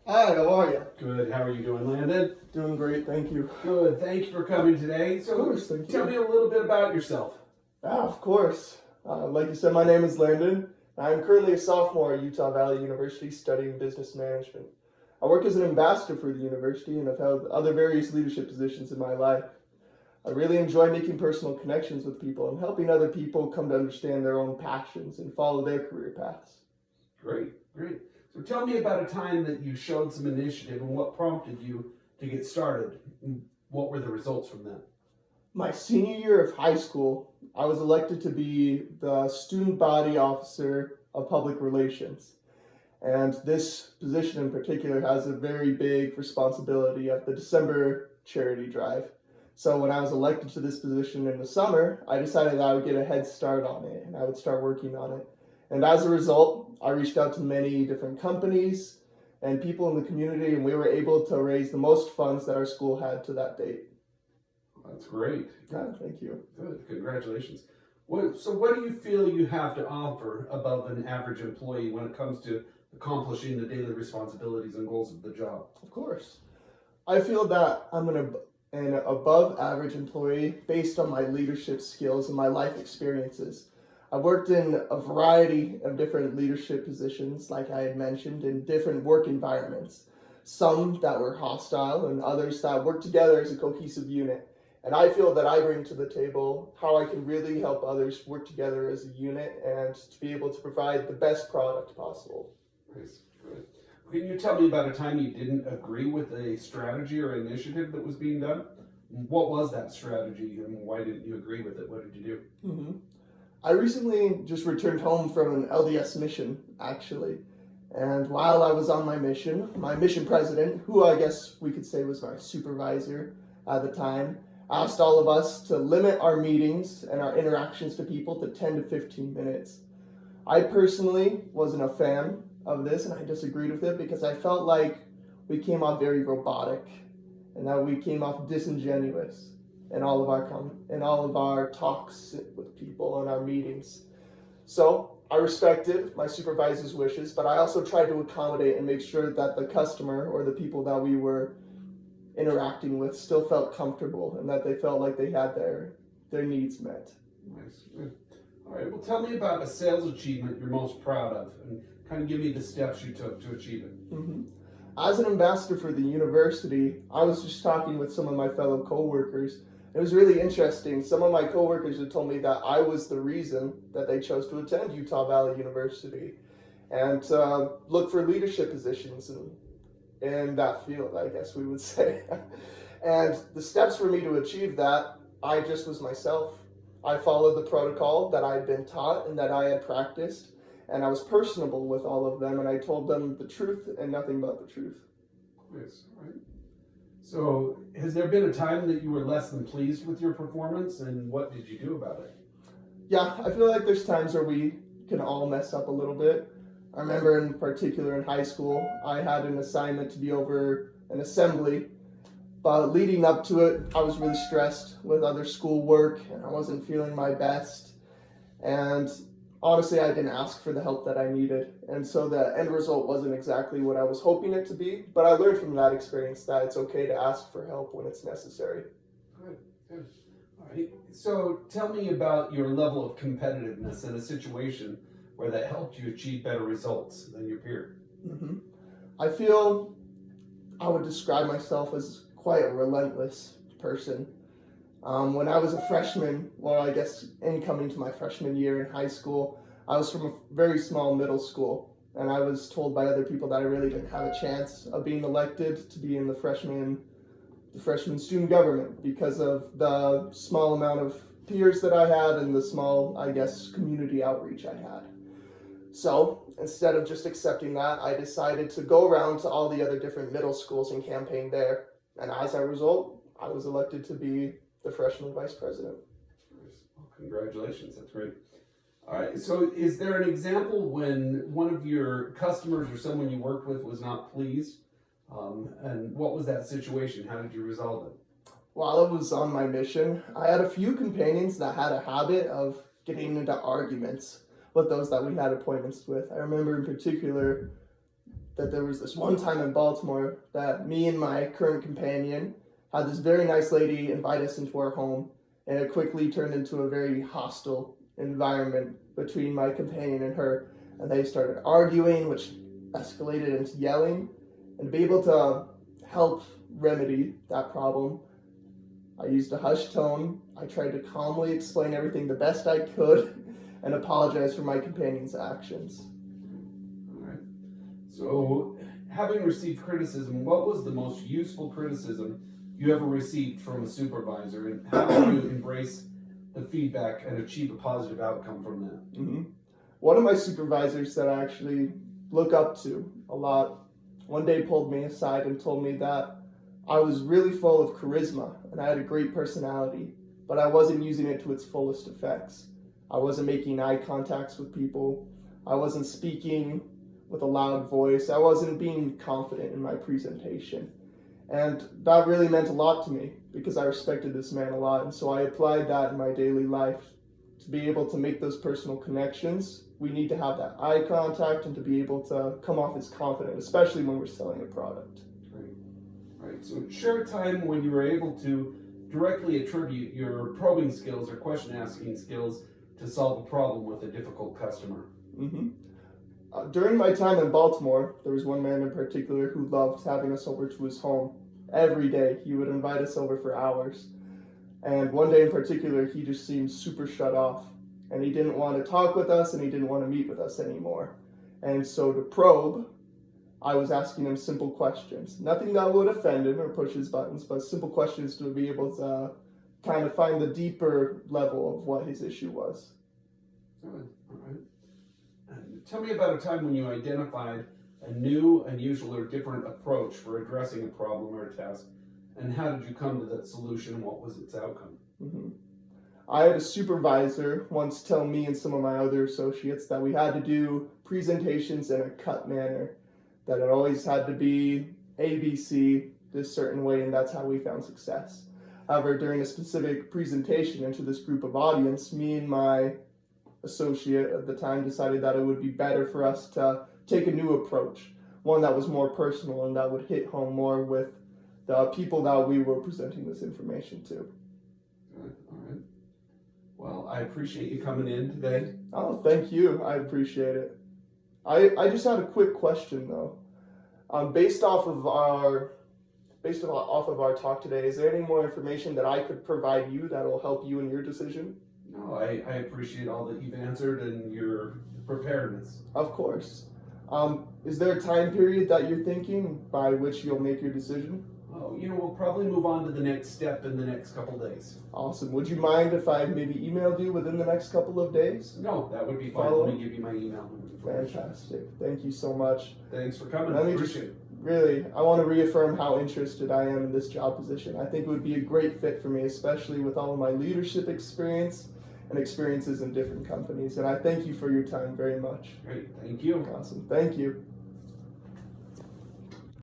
Hi, how are you? Good. How are you doing, Landon? Doing great, thank you. Good. Thank you for coming today. So, Of course, thank tell you. me a little bit about yourself. Of course. Like you said, my name is Landon. I'm currently a sophomore at Utah Valley University studying business management. I work as an ambassador for the university and have held other various leadership positions in my life. I really enjoy making personal connections with people and helping other people come to understand their own passions and follow their career paths. Great. So, tell me about a time that you showed some initiative and what prompted you to get started. And what were the results from that? My senior year of high school, I was elected to be the student body officer of public relations. And this position in particular has a very big responsibility of the December charity drive. So when I was elected to this position in the summer, I decided that I would get a head start on it and I would start working on it. And as a result, I reached out to many different companies and people in the community, and we were able to raise the most funds that our school had to that date. That's great. Thank you. Good. Congratulations. What do you feel you have to offer above an average employee when it comes to accomplishing the daily responsibilities and goals of the job? Of course. I feel that I'm an above average employee based on my leadership skills and my life experiences. I've worked in a variety of different leadership positions, like I had mentioned, in different work environments. Some that were hostile and others that worked together as a cohesive unit. And I feel that I bring to the table how I can really help others work together as a unit and to be able to provide the best product possible. Nice. Good. Can you tell me about a time you didn't agree with a strategy or initiative that was being done? What was that strategy and why didn't you agree with it? What did you do? I recently just returned home from an LDS mission, actually. And while I was on my mission president, who I guess we could say was my supervisor at the time, asked all of us to limit our meetings and our interactions to people to 10 to 15 minutes. I personally wasn't a fan of this and I disagreed with it because I felt like we came off very robotic and that we came off disingenuous in all of our talks with people and our meetings. So I respected my supervisor's wishes, but I also tried to accommodate and make sure that the customer or the people that we were interacting with still felt comfortable and that they felt like they had their needs met. Nice. Good. All right. Well, tell me about a sales achievement you're most proud of and kind of give me the steps you took to achieve it. As an ambassador for the university, I was just talking with some of my fellow co-workers. It was really interesting. Some of my co-workers had told me that I was the reason that they chose to attend Utah Valley University and look for leadership positions in that field, I guess we would say. And the steps for me to achieve that, I just was myself. I followed the protocol that I had been taught and that I had practiced, and I was personable with all of them, and I told them the truth and nothing but the truth. Yes, all right. So, has there been a time that you were less than pleased with your performance, and what did you do about it? Yeah, I feel like there's times where we can all mess up a little bit. I remember in particular in high school, I had an assignment to be over an assembly, but leading up to it, I was really stressed with other schoolwork, and I wasn't feeling my best. And honestly, I didn't ask for the help that I needed, and so the end result wasn't exactly what I was hoping it to be, but I learned from that experience that it's okay to ask for help when it's necessary. Good. All right. So tell me about your level of competitiveness in a situation where that helped you achieve better results than your peer. I feel I would describe myself as quite a relentless person. When I was a freshman, I guess incoming to my freshman year in high school, I was from a very small middle school, and I was told by other people that I really didn't have a chance of being elected to be in the freshman student government because of the small amount of peers that I had and the small, I guess, community outreach I had. So instead of just accepting that, I decided to go around to all the other different middle schools and campaign there. And as a result, I was elected to be the freshman vice president. Well, congratulations, that's great. All right, so is there an example when one of your customers or someone you worked with was not pleased? And what was that situation? How did you resolve it? While I was on my mission, I had a few companions that had a habit of getting into arguments with those that we had appointments with. I remember in particular that there was this one time in Baltimore that me and my current companion had this very nice lady invite us into our home, and it quickly turned into a very hostile environment between my companion and her, and they started arguing, which escalated into yelling. And to be able to help remedy that problem, I used a hushed tone. I tried to calmly explain everything the best I could and apologize for my companion's actions. All right. So, having received criticism, what was the most useful criticism you ever received from a supervisor, and how did you embrace the feedback and achieve a positive outcome from that? Mm-hmm. One of my supervisors that I actually look up to a lot one day pulled me aside and told me that I was really full of charisma and I had a great personality, but I wasn't using it to its fullest effects. I wasn't making eye contacts with people. I wasn't speaking with a loud voice. I wasn't being confident in my presentation. And that really meant a lot to me because I respected this man a lot. And so I applied that in my daily life. To be able to make those personal connections, we need to have that eye contact and to be able to come off as confident, especially when we're selling a product. Right. So share a time when you were able to directly attribute your probing skills or question asking skills to solve a problem with a difficult customer. Mm-hmm. During my time in Baltimore, there was one man in particular who loved having us over to his home. Every day, he would invite us over for hours. And one day in particular, he just seemed super shut off. And he didn't want to talk with us, and he didn't want to meet with us anymore. And so to probe, I was asking him simple questions. Nothing that would offend him or push his buttons, but simple questions to be able to kind of find the deeper level of what his issue was. All right. Tell me about a time when you identified a new, unusual, or different approach for addressing a problem or a task, and how did you come to that solution, and what was its outcome? Mm-hmm. I had a supervisor once tell me and some of my other associates that we had to do presentations in a cut manner, that it always had to be ABC this certain way, and that's how we found success. However, during a specific presentation into this group of audience, me and my associate at the time decided that it would be better for us to take a new approach, one that was more personal and that would hit home more with the people that we were presenting this information to. All right. Well, I appreciate you coming in today. Oh, thank you. I appreciate it. I just had a quick question though. Based off of our talk today, is there any more information that I could provide you that will help you in your decision? No, I appreciate all that you've answered and your preparedness. Of course. Is there a time period that you're thinking by which you'll make your decision? Oh, we'll probably move on to the next step in the next couple days. Awesome. Would you mind if I maybe emailed you within the next couple of days? No, that would be fine. Let me give you my email. Fantastic. Thank you so much. Thanks for coming. Let me Appreciate it. Really, I want to reaffirm how interested I am in this job position. I think it would be a great fit for me, especially with all of my leadership experience and experiences in different companies. And I thank you for your time very much. Great. Thank you. Awesome. Thank you.